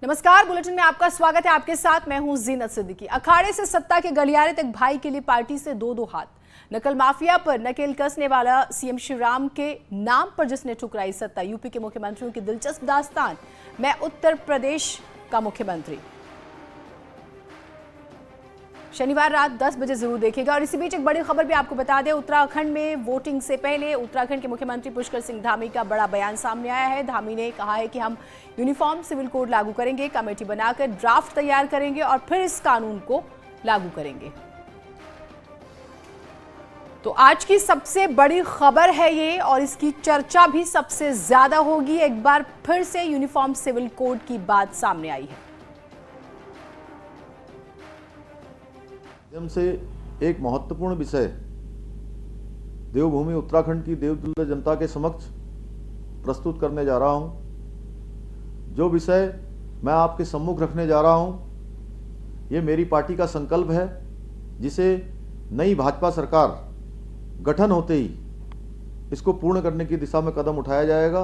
नमस्कार, बुलेटिन में आपका स्वागत है। आपके साथ मैं हूं जीनत सिद्दीकी। अखाड़े से सत्ता के गलियारे तक भाई के लिए पार्टी से दो दो हाथ। नकल माफिया पर नकेल कसने वाला सीएम शिवराम के नाम पर जिसने ठुकराई सत्ता। यूपी के मुख्यमंत्रियों की दिलचस्प दास्तान। मैं उत्तर प्रदेश का मुख्यमंत्री। शनिवार रात 10 बजे जरूर देखेगा। और इसी बीच एक बड़ी खबर भी आपको बता दें, उत्तराखंड में वोटिंग से पहले उत्तराखंड के मुख्यमंत्री पुष्कर सिंह धामी का बड़ा बयान सामने आया है। धामी ने कहा है कि हम यूनिफॉर्म सिविल कोड लागू करेंगे, कमेटी बनाकर ड्राफ्ट तैयार करेंगे और फिर इस कानून को लागू करेंगे। तो आज की सबसे बड़ी खबर है ये, और इसकी चर्चा भी सबसे ज्यादा होगी। एक बार फिर से यूनिफॉर्म सिविल कोड की बात सामने आई है। से एक महत्वपूर्ण विषय देवभूमि उत्तराखंड की देवतुल्य जनता के समक्ष प्रस्तुत करने जा रहा हूं। जो विषय मैं आपके सम्मुख रखने जा रहा हूं, ये मेरी पार्टी का संकल्प है, जिसे नई भाजपा सरकार गठन होते ही इसको पूर्ण करने की दिशा में कदम उठाया जाएगा।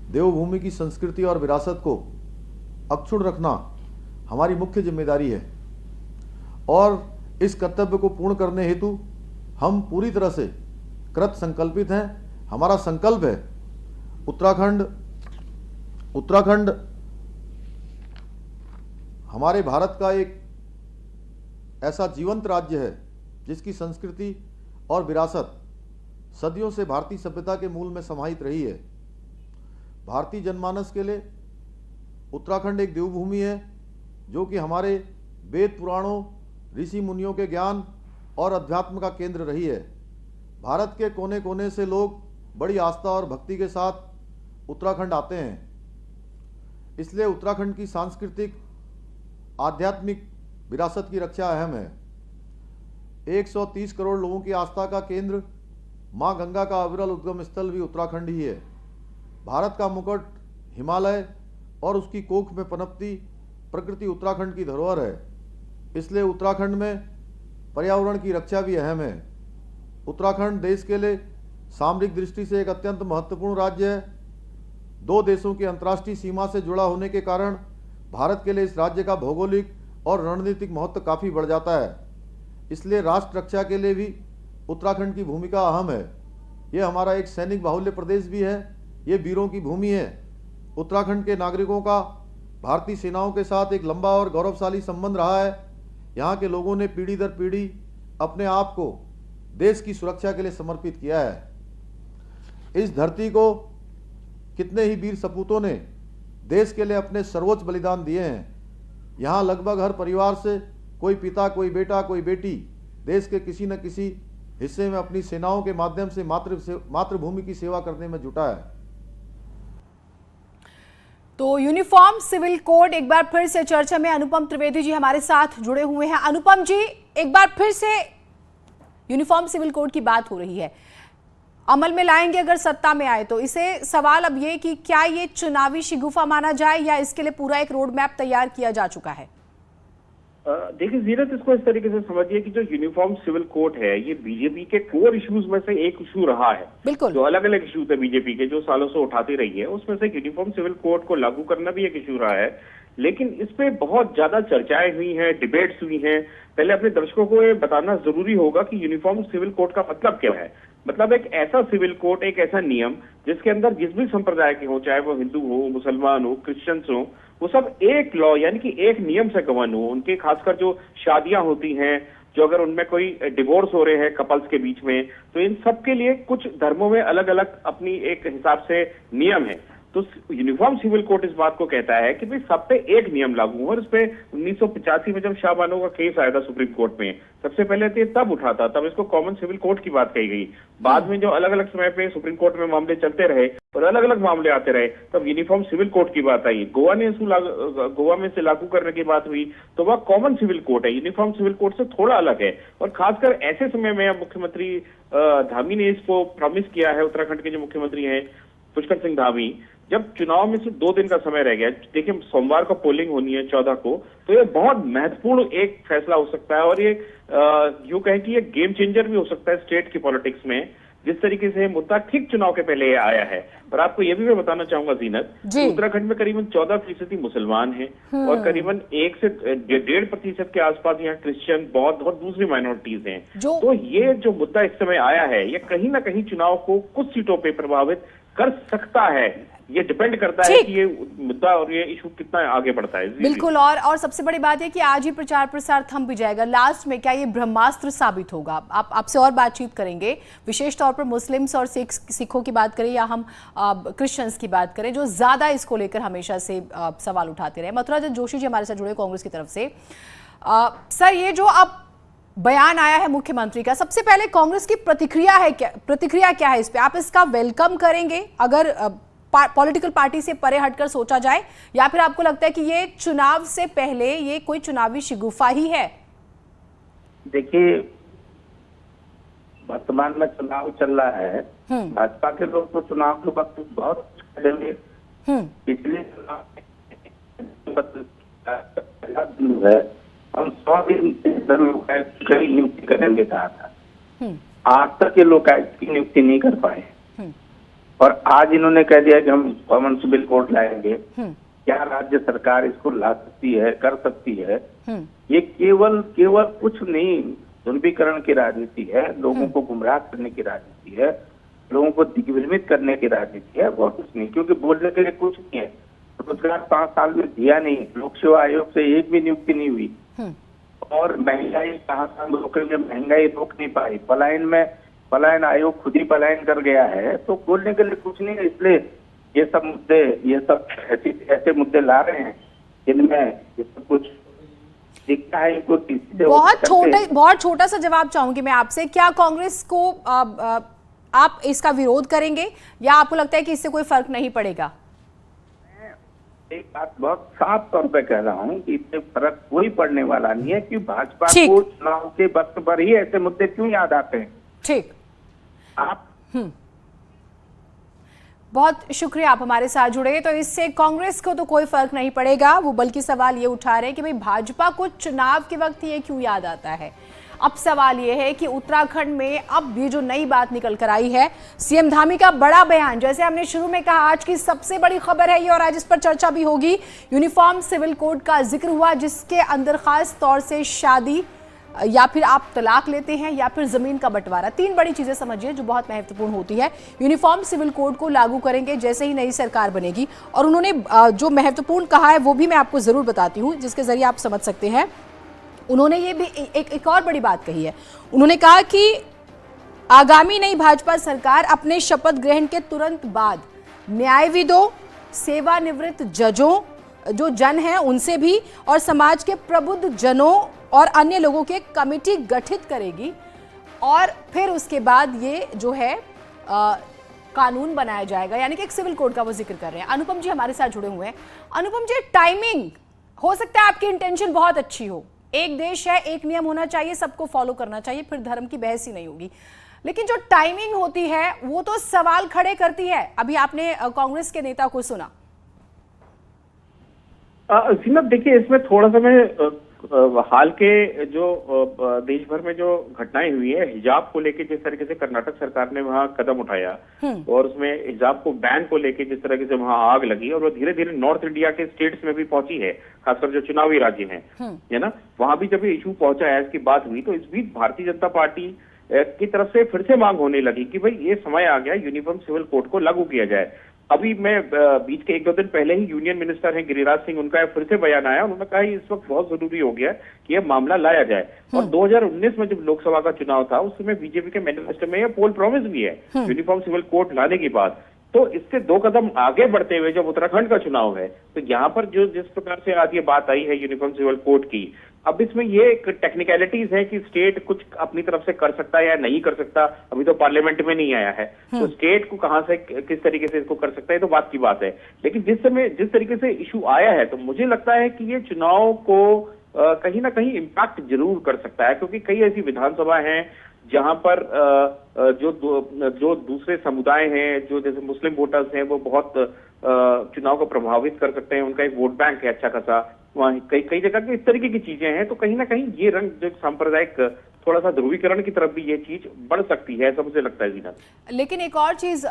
देवभूमि की संस्कृति और विरासत को अक्षुण्ण रखना हमारी मुख्य जिम्मेदारी है और इस कर्तव्य को पूर्ण करने हेतु हम पूरी तरह से कृत संकल्पित हैं। हमारा संकल्प है उत्तराखंड हमारे भारत का एक ऐसा जीवंत राज्य है जिसकी संस्कृति और विरासत सदियों से भारतीय सभ्यता के मूल में समाहित रही है। भारतीय जनमानस के लिए उत्तराखंड एक देवभूमि है, जो कि हमारे वेद पुराणों, ऋषि मुनियों के ज्ञान और अध्यात्म का केंद्र रही है। भारत के कोने कोने से लोग बड़ी आस्था और भक्ति के साथ उत्तराखंड आते हैं। इसलिए उत्तराखंड की सांस्कृतिक आध्यात्मिक विरासत की रक्षा अहम है। 130 करोड़ लोगों की आस्था का केंद्र मां गंगा का अविरल उद्गम स्थल भी उत्तराखंड ही है। भारत का मुकुट हिमालय और उसकी कोख में पनपती प्रकृति उत्तराखंड की धरोहर है। इसलिए उत्तराखंड में पर्यावरण की रक्षा भी अहम है। उत्तराखंड देश के लिए सामरिक दृष्टि से एक अत्यंत महत्वपूर्ण राज्य है। दो देशों की अंतर्राष्ट्रीय सीमा से जुड़ा होने के कारण भारत के लिए इस राज्य का भौगोलिक और रणनीतिक महत्व काफ़ी बढ़ जाता है। इसलिए राष्ट्र रक्षा के लिए भी उत्तराखंड की भूमिका अहम है। ये हमारा एक सैनिक बाहुल्य प्रदेश भी है। ये वीरों की भूमि है। उत्तराखंड के नागरिकों का भारतीय सेनाओं के साथ एक लंबा और गौरवशाली संबंध रहा है। यहाँ के लोगों ने पीढ़ी दर पीढ़ी अपने आप को देश की सुरक्षा के लिए समर्पित किया है। इस धरती को कितने ही वीर सपूतों ने देश के लिए अपने सर्वोच्च बलिदान दिए हैं। यहाँ लगभग हर परिवार से कोई पिता, कोई बेटा, कोई बेटी देश के किसी न किसी हिस्से में अपनी सेनाओं के माध्यम से मातृभूमि की सेवा करने में जुटा है। तो यूनिफॉर्म सिविल कोड एक बार फिर से चर्चा में। अनुपम त्रिवेदी जी हमारे साथ जुड़े हुए हैं। अनुपम जी, एक बार फिर से यूनिफॉर्म सिविल कोड की बात हो रही है, अमल में लाएंगे अगर सत्ता में आए तो। इसे सवाल अब ये कि क्या ये चुनावी शिगुफा माना जाए या इसके लिए पूरा एक रोड मैप तैयार किया जा चुका है? देखिए जीरत, इसको इस तरीके से समझिए कि जो यूनिफॉर्म सिविल कोड है, ये बीजेपी के कोर इश्यूज में से एक इशू रहा है। बिल्कुल, जो अलग अलग इशू थे बीजेपी के, जो सालों से उठाती रही है, उसमें से यूनिफॉर्म सिविल कोड को लागू करना भी एक इशू रहा है। लेकिन इस पे बहुत ज्यादा चर्चाएं हुई हैं, डिबेट्स हुई हैं। पहले अपने दर्शकों को ये बताना जरूरी होगा कि यूनिफॉर्म सिविल कोड का मतलब क्या है। मतलब एक ऐसा सिविल कोड, एक ऐसा नियम जिसके अंदर जिस भी संप्रदाय के हो, चाहे वो हिंदू हो, मुसलमान हो, क्रिश्चियंस हो, वो सब एक लॉ यानी कि एक नियम से गवर्न हो। उनके खासकर जो शादियां होती हैं, जो अगर उनमें कोई डिवोर्स हो रहे हैं कपल्स के बीच में, तो इन सब के लिए कुछ धर्मों में अलग अलग अपनी एक हिसाब से नियम है। तो यूनिफॉर्म सिविल कोड इस बात को कहता है कि भाई सब पे एक नियम लागू हो। और इस पे 1985 में जब शाहबानो का केस आया था सुप्रीम कोर्ट में, सबसे पहले तो ये तब उठा था, तब इसको कॉमन सिविल कोड की बात कही गई। बाद में जो अलग अलग समय पे सुप्रीम कोर्ट में मामले चलते रहे और अलग अलग मामले आते रहे, तब यूनिफॉर्म सिविल कोड की बात आई। गोवा में से लागू करने की बात हुई तो वह कॉमन सिविल कोड है, यूनिफॉर्म सिविल कोड से थोड़ा अलग है। और खासकर ऐसे समय में मुख्यमंत्री धामी ने इसको प्रॉमिस किया है, उत्तराखंड के जो मुख्यमंत्री हैं पुष्कर सिंह धामी, जब चुनाव में से 2 दिन का समय रह गया, देखिए सोमवार को पोलिंग होनी है 14 को, तो ये बहुत महत्वपूर्ण एक फैसला हो सकता है और ये यूं कहें कि ये गेम चेंजर भी हो सकता है स्टेट की पॉलिटिक्स में। जिस तरीके से मुद्दा ठीक चुनाव के पहले आया है। और आपको ये भी मैं बताना चाहूंगा जीनत, उत्तराखंड में करीबन 14% मुसलमान हैं और करीबन 1 से 1.5% के आसपास यहाँ क्रिश्चियन, बौद्ध और दूसरी माइनॉरिटीज हैं। तो ये जो मुद्दा इस समय आया है, ये कहीं ना कहीं चुनाव को कुछ सीटों पे प्रभावित कर सकता है। ये डिपेंड करता है कि ये मुद्दा और ये इशू कितना आगे बढ़ता है। बिल्कुल। और सबसे बड़ी बात है कि आज ही प्रचार प्रसार थम भी जाएगा, लास्ट में क्या ये ब्रह्मास्त्र साबित होगा? आपसे और बातचीत करेंगे, विशेष तौर पर मुस्लिम्स और सिखों की बात करें या हम क्रिश्चियंस की बात करें, जो ज्यादा इसको लेकर हमेशा से सवाल उठाते रहे। मथुराचंद जोशी जी हमारे साथ जुड़े कांग्रेस की तरफ से। सर, ये जो अब बयान आया है मुख्यमंत्री का, सबसे पहले कांग्रेस की प्रतिक्रिया क्या है इस पे? आप इसका वेलकम करेंगे अगर पॉलिटिकल पार्टी से परे हटकर सोचा जाए, या फिर आपको लगता है कि ये चुनाव से पहले ये कोई चुनावी शिगुफा ही है? देखिए, वर्तमान में चुनाव चल रहा है। भाजपा के लोग तो चुनाव के वक्त बहुत कुछ करेंगे। पिछले चुनाव है, हम 100 दिन लोकायुक्त की नियुक्ति करेंगे कहा था। आज तक ये लोकायुक्त की नियुक्ति नहीं कर पाए और आज इन्होंने कह दिया कि हम कॉमन सिविल कोड लाएंगे। क्या राज्य सरकार इसको ला सकती है, कर सकती है? ये केवल कुछ नहीं, ध्रुवीकरण की राजनीति है, लोगों को गुमराह करने की राजनीति है, लोगों को दिग्भ्रमित करने की राजनीति है, बहुत कुछ नहीं। क्योंकि बोलने के लिए कुछ नहीं है। रोजगार 5 साल में दिया नहीं, लोक सेवा आयोग से एक भी नियुक्ति नहीं हुई और महंगाई कहाँ रोकेंगे? महंगाई रोक नहीं पाई। पलायन आयोग खुद ही पलायन कर गया है, तो बोलने के लिए कुछ नहीं है। इसलिए ये सब ऐसे मुद्दे ला रहे हैं जिनमें ये सब कुछ दिखता है इनको। बहुत छोटा सा जवाब चाहूंगी मैं आपसे, क्या कांग्रेस को आप इसका विरोध करेंगे या आपको लगता है कि इससे कोई फर्क नहीं पड़ेगा? एक बात बहुत साफ तौर पे कह रहा हूँ कि इससे फर्क कोई पड़ने वाला नहीं है कि भाजपा को चुनाव के वक्त पर ही ऐसे मुद्दे क्यों याद आते हैं। ठीक, आप बहुत शुक्रिया, आप हमारे साथ जुड़े। तो इससे कांग्रेस को तो कोई फर्क नहीं पड़ेगा, वो बल्कि सवाल ये उठा रहे हैं कि भाई भाजपा को चुनाव के वक्त ये क्यों याद आता है। अब सवाल ये है कि उत्तराखंड में अब ये जो नई बात निकल कर आई है, सीएम धामी का बड़ा बयान, जैसे हमने शुरू में कहा आज की सबसे बड़ी खबर है ये और आज इस पर चर्चा भी होगी। यूनिफॉर्म सिविल कोड का जिक्र हुआ जिसके अंदर खास तौर से शादी या फिर आप तलाक लेते हैं या फिर जमीन का बंटवारा, 3 बड़ी चीजें समझिए जो बहुत महत्वपूर्ण होती है। यूनिफॉर्म सिविल कोड को लागू करेंगे जैसे ही नई सरकार बनेगी। और उन्होंने जो महत्वपूर्ण कहा है वो भी मैं आपको जरूर बताती हूं जिसके जरिए आप समझ सकते हैं। उन्होंने ये भी एक और बड़ी बात कही है। उन्होंने कहा कि आगामी नई भाजपा सरकार अपने शपथ ग्रहण के तुरंत बाद न्यायविदों, सेवानिवृत्त जजों जो जन हैं उनसे भी और समाज के प्रबुद्ध जनों और अन्य लोगों के कमेटी गठित करेगी और फिर उसके बाद ये जो है कानून बनाया जाएगा, यानी कि एक सिविल कोड का वो जिक्र कर रहे हैं। अनुपम जी हमारे साथ जुड़े हुए हैं। अनुपम जी, टाइमिंग, हो सकता है आपकी इंटेंशन बहुत अच्छी हो, एक देश है, एक नियम होना चाहिए, सबको फॉलो करना चाहिए, फिर धर्म की बहस ही नहीं होगी, लेकिन जो टाइमिंग होती है वो तो सवाल खड़े करती है। अभी आपने कांग्रेस के नेता को सुना। सीमा, देखिए इसमें थोड़ा सा मैं हाल के जो देश भर में जो घटनाएं हुई है, हिजाब को लेके जिस तरीके से कर्नाटक सरकार ने वहां कदम उठाया और उसमें हिजाब को बैन को लेके जिस तरीके से वहां आग लगी और वो धीरे धीरे नॉर्थ इंडिया के स्टेट्स में भी पहुंची है, खासकर जो चुनावी राज्य हैं, है ना, वहां भी जब ये इशू पहुंचा है, इसकी बात हुई, तो इस बीच भारतीय जनता पार्टी की तरफ से फिर से मांग होने लगी कि भाई ये समय आ गया यूनिफॉर्म सिविल कोड को लागू किया जाए। अभी मैं बीच के 1-2 दिन पहले ही यूनियन मिनिस्टर हैं गिरिराज सिंह, उनका फिर से बयान आया, उन्होंने कहा इस वक्त बहुत जरूरी हो गया कि यह मामला लाया जाए। और 2019 में जब लोकसभा का चुनाव था उस समय बीजेपी के मैनिफेस्टो में यह पोल प्रॉमिस भी है यूनिफॉर्म सिविल कोड लाने की बात। तो इससे 2 कदम आगे बढ़ते हुए जब उत्तराखंड का चुनाव है तो यहाँ पर जो जिस प्रकार से आज ये बात आई है यूनिफॉर्म सिविल कोड की, अब इसमें ये एक टेक्निकलिटीज है कि स्टेट कुछ अपनी तरफ से कर सकता है या नहीं कर सकता, अभी तो पार्लियामेंट में नहीं आया है, तो स्टेट को कहां से किस तरीके से इसको कर सकता है तो बात की बात है। लेकिन जिस तरीके से इशू आया है तो मुझे लगता है कि ये चुनाव को कहीं ना कहीं इम्पैक्ट जरूर कर सकता है, क्योंकि कई ऐसी विधानसभा हैं जहां पर जो दूसरे समुदाय हैं, जो जैसे मुस्लिम वोटर्स हैं, वो बहुत चुनाव को प्रभावित कर सकते हैं, उनका एक वोट बैंक है अच्छा खासा, वहाँ कई जगह की इस तरीके की चीजें हैं। तो कहीं ना कहीं ये रंग जो सांप्रदायिक थोड़ा सा ध्रुवीकरण की तरफ भी ये चीज बढ़ सकती है, ऐसा मुझे लगता है जीनत। लेकिन एक और चीज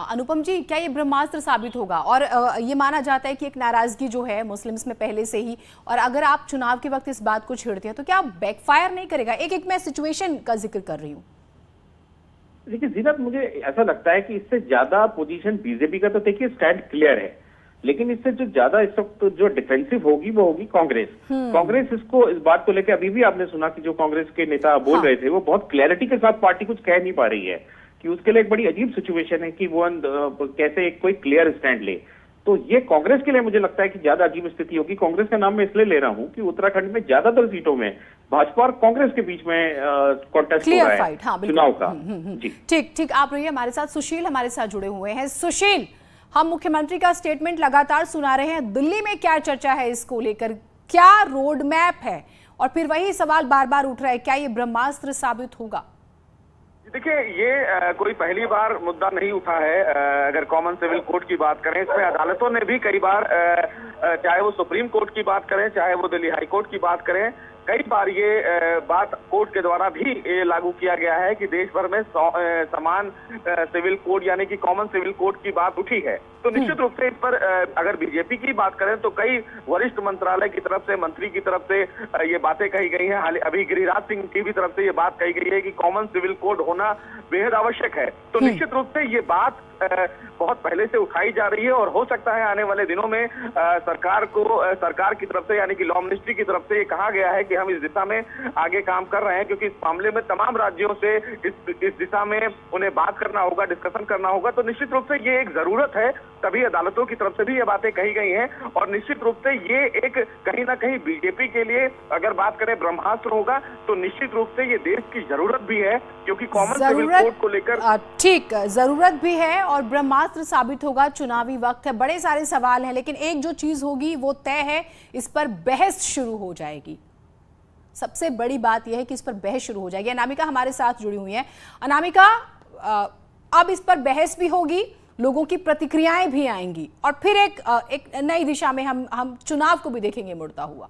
अनुपम जी, क्या ये ब्रह्मास्त्र साबित होगा? और ये माना जाता है कि एक नाराजगी जो है मुस्लिम्स में पहले से ही, और अगर आप चुनाव के वक्त इस बात को छेड़ते हैं तो क्या बैकफायर नहीं करेगा? एक मैं सिचुएशन का जिक्र कर रही हूँ। देखिए जीनत, मुझे ऐसा लगता है कि इससे ज्यादा पोजीशन बीजेपी का तो देखिए स्टैंड क्लियर है, लेकिन इससे जो ज्यादा इस वक्त जो डिफेंसिव होगी वो होगी कांग्रेस। कांग्रेस इसको, इस बात को लेकर अभी भी आपने सुना कि जो कांग्रेस के नेता बोल रहे थे वो बहुत क्लैरिटी के साथ पार्टी कुछ कह नहीं पा रही है, कि उसके लिए एक बड़ी अजीब सिचुएशन है कि वो कैसे एक कोई क्लियर स्टैंड ले। तो ये कांग्रेस के लिए मुझे लगता है कि ज्यादा अजीब स्थिति होगी। कांग्रेस का नाम मैं इसलिए ले रहा हूं कि उत्तराखंड में ज्यादातर सीटों में भाजपा और कांग्रेस के बीच में कॉन्टेस्ट हो रहा है चुनाव का। ठीक ठीक, आप रहिए हमारे साथ। सुशील हमारे साथ जुड़े हुए हैं। सुशील, हम मुख्यमंत्री का स्टेटमेंट लगातार सुना रहे हैं, दिल्ली में क्या चर्चा है इसको लेकर, क्या रोड मैप है? और फिर वही सवाल बार बार उठ रहा है, क्या ये ब्रह्मास्त्र साबित होगा? देखिए, ये कोई पहली बार मुद्दा नहीं उठा है। अगर कॉमन सिविल कोड की बात करें, इसमें अदालतों ने भी कई बार, चाहे वो सुप्रीम कोर्ट की बात करें, चाहे वो दिल्ली हाई कोर्ट की बात करें, कई बार ये बात कोर्ट के द्वारा भी लागू किया गया है कि देश भर में समान सिविल कोड यानी कि कॉमन सिविल कोड की बात उठी है। तो निश्चित रूप से इस पर अगर बीजेपी की बात करें तो कई वरिष्ठ मंत्रालय की तरफ से, मंत्री की तरफ से ये बातें कही गई हैं। अभी गिरिराज सिंह की भी तरफ से ये बात कही गई है कि कॉमन सिविल कोड होना बेहद आवश्यक है। तो निश्चित रूप से ये बात बहुत पहले से उठाई जा रही है और हो सकता है आने वाले दिनों में सरकार की तरफ से यानी कि लॉ मिनिस्ट्री की तरफ से ये कहा गया है कि हम इस दिशा में आगे काम कर रहे हैं, क्योंकि इस मामले में तमाम राज्यों से इस दिशा में उन्हें बात करना होगा, डिस्कशन करना होगा। तो निश्चित रूप से ये एक जरूरत है, तभी अदालतों की तरफ से भी ये बातें कही गई हैं। और निश्चित रूप से ये एक कहीं ना कहीं बीजेपी के लिए अगर बात करें ब्रह्मास्त्र होगा, तो निश्चित रूप से ये देश की जरूरत भी है, क्योंकि कॉमन सिविल कोड को लेकर ठीक जरूरत भी है और ब्रह्मास्त्र साबित होगा। चुनावी वक्त है, बड़े सारे सवाल हैं, लेकिन एक जो चीज होगी वो तय है, इस पर बहस शुरू हो जाएगी। सबसे बड़ी बात यह है कि इस पर बहस शुरू हो जाएगी। अनामिका हमारे साथ जुड़ी हुई हैं। अनामिका, अब इस पर बहस भी होगी, लोगों की प्रतिक्रियाएं भी आएंगी और फिर एक नई दिशा में हम चुनाव को भी देखेंगे मुड़ता हुआ।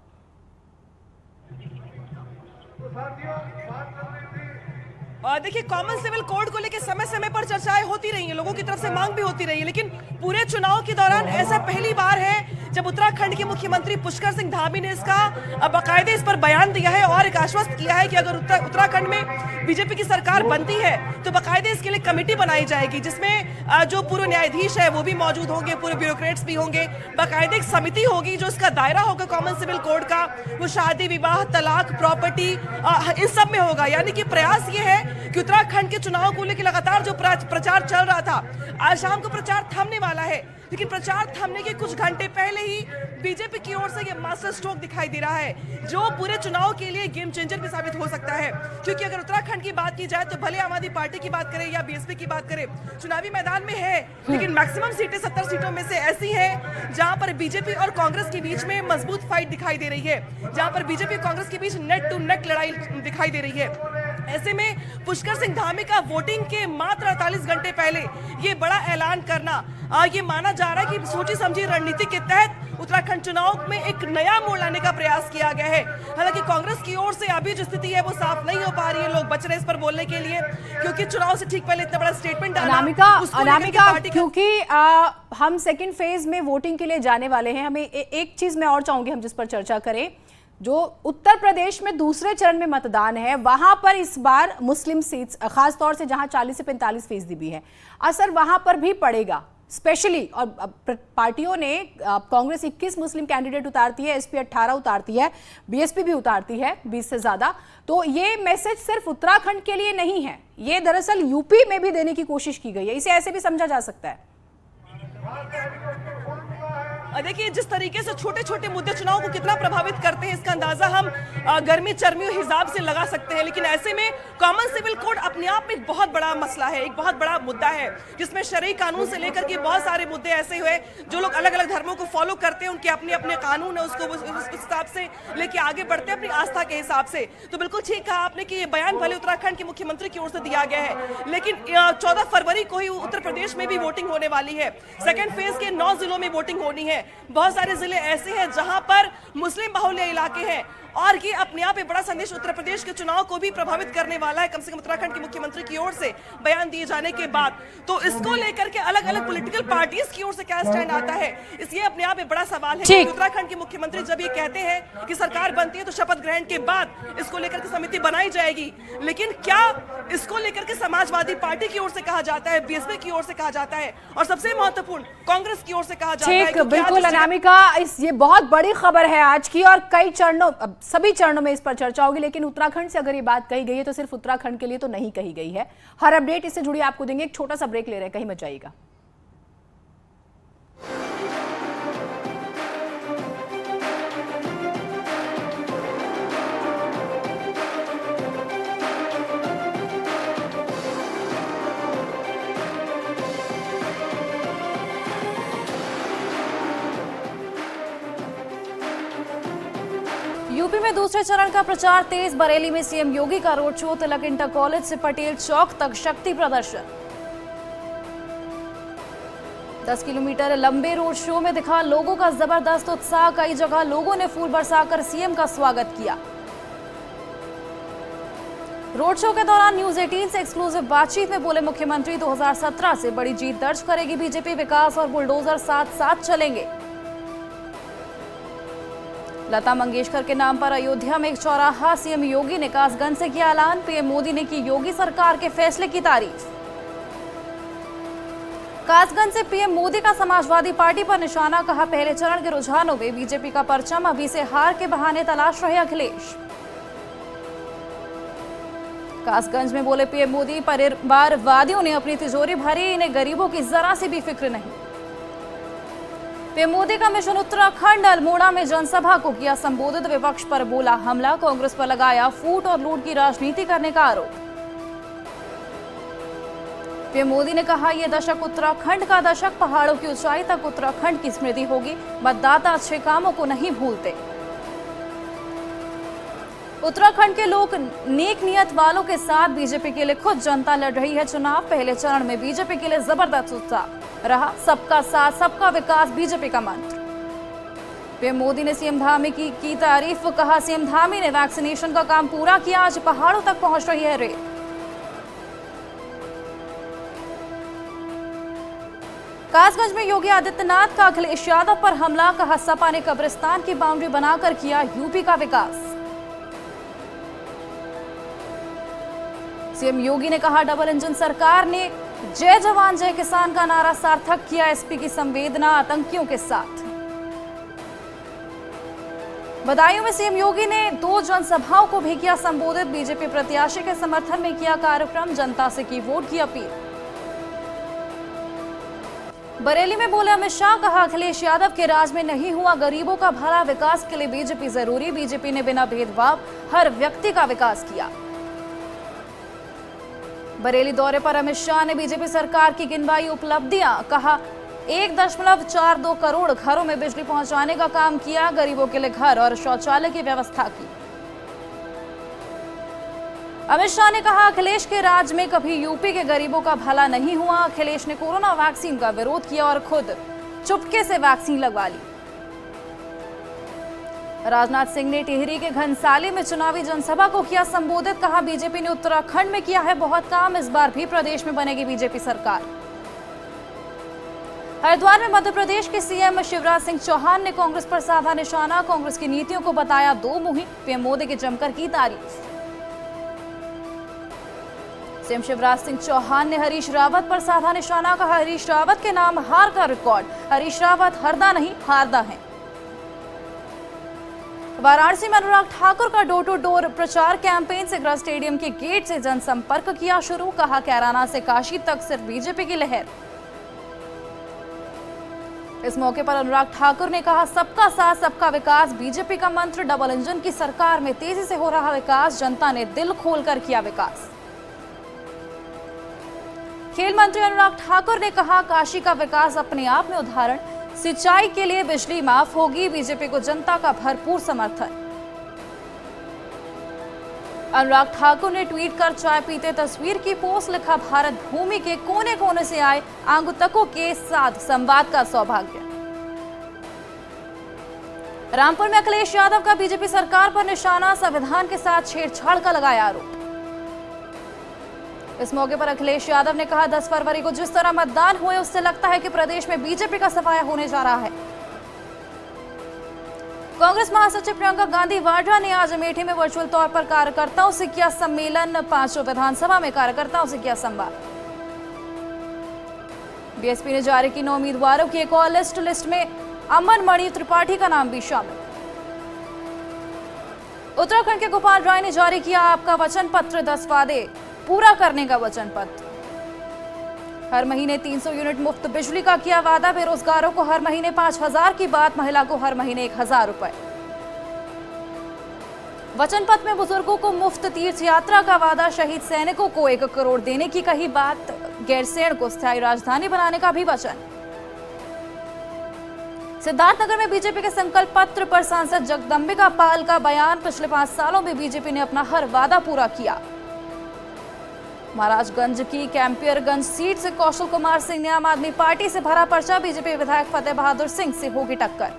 देखिए, कॉमन सिविल कोड को लेकर समय समय पर चर्चाएं होती रही हैं, लोगों की तरफ से मांग भी होती रही है, लेकिन पूरे चुनाव के दौरान ऐसा पहली बार है जब उत्तराखंड के मुख्यमंत्री पुष्कर सिंह धामी ने इसका बाकायदे इस पर बयान दिया है और एक आश्वस्त किया है कि अगर उत्तराखंड में बीजेपी की सरकार बनती है तो बाकायदे इसके लिए कमेटी बनाई जाएगी, जिसमें जो पूर्व न्यायाधीश है वो भी मौजूद होंगे, पूरे ब्यूरोक्रेट्स भी होंगे, बाकायदे एक समिति होगी जो इसका दायरा होगा कॉमन सिविल कोड का, वो शादी, विवाह, तलाक, प्रॉपर्टी, इन सब में होगा। यानी कि प्रयास ये है कि उत्तराखंड के चुनाव को लेकर लगातार जो प्रचार चल रहा था, आज शाम को प्रचार थमने वाला है, लेकिन प्रचार थमने के कुछ घंटे पहले ही बीजेपी की ओर से ये मास्टर स्ट्रोक दिखाई दे रहा है, जो पूरे चुनाव के लिए गेम चेंजर भी साबित हो सकता है। क्योंकि अगर उत्तराखंड की बात की जाए तो भले आम आदमी पार्टी की बात करें या बीएसपी की बात करें, चुनावी मैदान में है, लेकिन मैक्सिमम सीटें 70 सीटों में से ऐसी हैं जहां पर बीजेपी और कांग्रेस के बीच में मजबूत फाइट दिखाई दे रही है, जहां पर बीजेपी और कांग्रेस के बीच नेक टू नेक लड़ाई दिखाई दे रही है। ऐसे में पुष्कर सिंह धामी का वोटिंग के मात्र 48 घंटे पहले ये बड़ा ऐलान करना, ये माना जा रहा है कि सोची समझी रणनीति के तहत उत्तराखंड चुनाव में एक नया मोड़ लाने का प्रयास किया गया है। हालांकि कांग्रेस की ओर से अभी जो स्थिति है वो साफ नहीं हो पा रही है, लोग बच रहे हैं इस पर बोलने के लिए, क्योंकि चुनाव से ठीक पहले इतना बड़ा स्टेटमेंट अनामिका, क्योंकि हम सेकेंड फेज में वोटिंग के लिए जाने वाले हैं, हमें एक चीज मैं और चाहूंगी हम जिस पर चर्चा करें, जो उत्तर प्रदेश में दूसरे चरण में मतदान है, वहां पर इस बार मुस्लिम सीट्स, खासतौर से जहां 40 से 45% भी है, असर वहां पर भी पड़ेगा स्पेशली। और पार्टियों ने, कांग्रेस 21 मुस्लिम कैंडिडेट उतारती है, एसपी 18 उतारती है, बीएसपी भी उतारती है 20 से ज्यादा। तो ये मैसेज सिर्फ उत्तराखंड के लिए नहीं है, ये दरअसल यूपी में भी देने की कोशिश की गई है, इसे ऐसे भी समझा जा सकता है। देखिए, जिस तरीके से छोटे छोटे मुद्दे चुनाव को कितना प्रभावित करते हैं, इसका अंदाजा हम गर्मी चरमी हिसाब से लगा सकते हैं। लेकिन ऐसे में कॉमन सिविल कोड अपने आप में एक बहुत बड़ा मसला है, एक बहुत बड़ा मुद्दा है, जिसमें शरई कानून से लेकर के बहुत सारे मुद्दे ऐसे हुए, जो लोग अलग अलग धर्मों को फॉलो करते हैं, उनके अपने अपने कानून है, उसको उस हिसाब से लेके आगे बढ़ते हैं अपनी आस्था के हिसाब से। तो बिल्कुल ठीक कहा आपने कि ये बयान भले उत्तराखंड के मुख्यमंत्री की ओर से दिया गया है, लेकिन 14 फरवरी को ही उत्तर प्रदेश में भी वोटिंग होने वाली है। सेकेंड फेज के 9 जिलों में वोटिंग होनी है। बहुत सारे जिले ऐसे हैं जहां पर मुस्लिम बाहुल्य इलाके हैं और ये अपने आप एक बड़ा संदेश उत्तर प्रदेश के चुनाव को भी प्रभावित करने वाला है, कम से कम उत्तराखंड के मुख्यमंत्री की ओर से बयान दिए जाने के बाद। तो इसको लेकर के अलग अलग पॉलिटिकल पार्टीज की ओर से क्या स्टैंड आता है, इसलिए अपने आप एक बड़ा सवाल है कि उत्तराखंड के मुख्यमंत्री जब ये कहते हैं कि सरकार बनती है तो शपथ ग्रहण के बाद इसको लेकर के समिति बनाई जाएगी, लेकिन क्या इसको लेकर के समाजवादी पार्टी की ओर से कहा जाता है, बीएसपी की ओर से कहा जाता है और सबसे महत्वपूर्ण कांग्रेस की ओर से कहा जाता है? ठीक, बिल्कुल अनामिका, ये बहुत बड़ी खबर है आज की और कई चरणों, सभी चरणों में इस पर चर्चा होगी, लेकिन उत्तराखंड से अगर ये बात कही गई है तो सिर्फ उत्तराखंड के लिए तो नहीं कही गई है। हर अपडेट इससे जुड़ी आपको देंगे। एक छोटा सा ब्रेक ले रहे हैं, कहीं मत जाइएगा। यूपी में दूसरे चरण का प्रचार तेज। बरेली में सीएम योगी का रोड शो, तिलक इंटर कॉलेज से पटेल चौक तक शक्ति प्रदर्शन। 10 किलोमीटर लंबे रोड शो में दिखा लोगों का जबरदस्त उत्साह। कई जगह लोगों ने फूल बरसाकर सीएम का स्वागत किया। रोड शो के दौरान न्यूज 18 से एक्सक्लूसिव बातचीत में बोले मुख्यमंत्री, 2017 से बड़ी जीत दर्ज करेगी बीजेपी, विकास और बुलडोजर साथ साथ चलेंगे। लता मंगेशकर के नाम पर अयोध्या में एक चौराहा, सीएम योगी ने कासगंज से किया ऐलान। पीएम मोदी ने की योगी सरकार के फैसले की तारीफ। कासगंज से पीएम मोदी का समाजवादी पार्टी पर निशाना, कहा पहले चरण के रुझानों में बीजेपी का परचम, अभी से हार के बहाने तलाश रहे अखिलेश। कासगंज में बोले पीएम मोदी, परिवारवादियों ने अपनी तिजोरी भरी, इन्हें गरीबों की जरा सी भी फिक्र नहीं। पीएम मोदी का मिशन उत्तराखंड, अल्मोड़ा में जनसभा को किया संबोधित, विपक्ष पर बोला हमला, कांग्रेस पर लगाया फूट और लूट की राजनीति करने का आरोप। पीएम मोदी ने कहा यह दशक उत्तराखंड का दशक, पहाड़ों की ऊंचाई तक उत्तराखंड की स्मृति होगी, मतदाता अच्छे कामों को नहीं भूलते। उत्तराखंड के लोग नेक नियत वालों के साथ, बीजेपी के लिए खुद जनता लड़ रही है चुनाव। पहले चरण में बीजेपी के लिए जबरदस्त उत्साह रहा, सबका साथ सबका विकास बीजेपी का मंत्र। पीएम मोदी ने सीएम धामी की तारीफ, कहा सीएम धामी ने वैक्सीनेशन का काम पूरा किया, आज पहाड़ों तक पहुंच रही है रेल। कासगंज में योगी आदित्यनाथ का अखिलेश यादव पर हमला, कहा सपा ने कब्रिस्तान की बाउंड्री बनाकर किया यूपी का विकास। सीएम योगी ने कहा डबल इंजन सरकार ने जय जवान जय किसान का नारा सार्थक किया, एसपी की संवेदना आतंकियों के साथ। बदायूं में सीएम योगी ने 2 जनसभाओं को भी किया संबोधित, बीजेपी प्रत्याशी के समर्थन में किया कार्यक्रम, जनता से की वोट की अपील। बरेली में बोले अमित शाह, कहा अखिलेश यादव के राज में नहीं हुआ गरीबों का भला, विकास के लिए बीजेपी जरूरी, बीजेपी ने बिना भेदभाव हर व्यक्ति का विकास किया। बरेली दौरे पर अमित शाह ने बीजेपी सरकार की गिनवाई उपलब्धियां, कहा 1.42 करोड़ घरों में बिजली पहुंचाने का काम किया, गरीबों के लिए घर और शौचालय की व्यवस्था की। अमित शाह ने कहा अखिलेश के राज में कभी यूपी के गरीबों का भला नहीं हुआ, अखिलेश ने कोरोना वैक्सीन का विरोध किया और खुद चुपके से वैक्सीन लगवा ली। राजनाथ सिंह ने टिहरी के घनसाली में चुनावी जनसभा को किया संबोधित, कहा बीजेपी ने उत्तराखंड में किया है बहुत काम, इस बार भी प्रदेश में बनेगी बीजेपी सरकार। हरिद्वार में मध्य प्रदेश के सीएम शिवराज सिंह चौहान ने कांग्रेस पर साधा निशाना, कांग्रेस की नीतियों को बताया 2 मुहिम, पीएम मोदी की जमकर की तारीफ। सीएम शिवराज सिंह चौहान ने हरीश रावत पर साधा निशाना, कहा हरीश रावत के नाम हार का रिकॉर्ड, हरीश रावत हरदा नहीं हारदा है। वाराणसी में अनुराग ठाकुर का डोर टू डोर प्रचार कैंपेन, सिगरा स्टेडियम के गेट से जनसंपर्क किया शुरू, कहा कैराना से काशी तक सिर्फ बीजेपी की लहर। इस मौके पर अनुराग ठाकुर ने कहा सबका साथ सबका विकास बीजेपी का मंत्र, डबल इंजन की सरकार में तेजी से हो रहा विकास, जनता ने दिल खोलकर किया विकास। खेल मंत्री अनुराग ठाकुर ने कहा काशी का विकास अपने आप में उदाहरण, सिंचाई के लिए बिजली माफ होगी, बीजेपी को जनता का भरपूर समर्थन। अनुराग ठाकुर ने ट्वीट कर चाय पीते तस्वीर की पोस्ट, लिखा भारत भूमि के कोने कोने से आए आगंतुकों के साथ संवाद का सौभाग्य। रामपुर में अखिलेश यादव का बीजेपी सरकार पर निशाना, संविधान के साथ छेड़छाड़ का लगाया आरोप। इस मौके पर अखिलेश यादव ने कहा 10 फरवरी को जिस तरह मतदान हुए उससे लगता है कि प्रदेश में बीजेपी का सफाया होने जा रहा है। कांग्रेस महासचिव प्रियंका गांधी वाड्रा ने आज अमेठी में वर्चुअल तौर पर कार्यकर्ताओं से किया सम्मेलन, 5 विधानसभा में कार्यकर्ताओं से किया संवाद। बीएसपी ने जारी की 9 उम्मीदवारों की एक और लिस्ट में अमन मणि त्रिपाठी का नाम भी शामिल। उत्तराखंड के गोपाल राय ने जारी किया आपका वचन पत्र, 10 वादे पूरा करने का वचन पत्र। हर महीने 300 यूनिट मुफ्त बिजली का किया वादा, बेरोजगारों को हर महीने 5000 की बात, महिला को हर महीने 1000 रुपए। वचन पत्र में बुजुर्गों को मुफ्त तीर्थ यात्रा का वादा, शहीद सैनिकों को 1 करोड़ देने की कही बात, गैरसैंण को स्थायी राजधानी बनाने का भी वचन। सिद्धार्थनगर में बीजेपी के संकल्प पत्र पर सांसद जगदंबिका पाल का बयान, पिछले 5 सालों में बीजेपी ने अपना हर वादा पूरा किया। महाराजगंज की कैंपियरगंज सीट से कौशल कुमार सिंह ने आम आदमी पार्टी से भरा पर्चा, बीजेपी विधायक फतेह बहादुर सिंह से होगी टक्कर।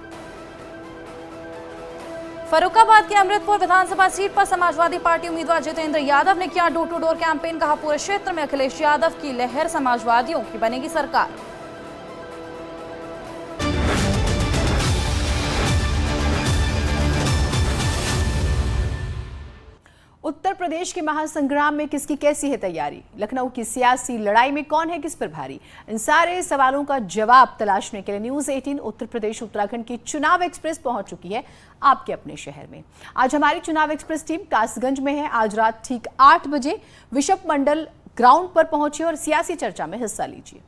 फर्रुखाबाद के अमृतपुर विधानसभा सीट पर समाजवादी पार्टी उम्मीदवार जितेंद्र यादव ने किया डोर टू डोर कैंपेन, कहा पूरे क्षेत्र में अखिलेश यादव की लहर, समाजवादियों की बनेगी सरकार। उत्तर प्रदेश के महासंग्राम में किसकी कैसी है तैयारी? लखनऊ की सियासी लड़ाई में कौन है किस पर भारी? इन सारे सवालों का जवाब तलाशने के लिए न्यूज़ 18 उत्तर प्रदेश उत्तराखंड की चुनाव एक्सप्रेस पहुंच चुकी है आपके अपने शहर में। आज हमारी चुनाव एक्सप्रेस टीम कासगंज में है। आज रात ठीक 8 बजे विशप मंडल ग्राउंड पर पहुंची और सियासी चर्चा में हिस्सा लीजिए।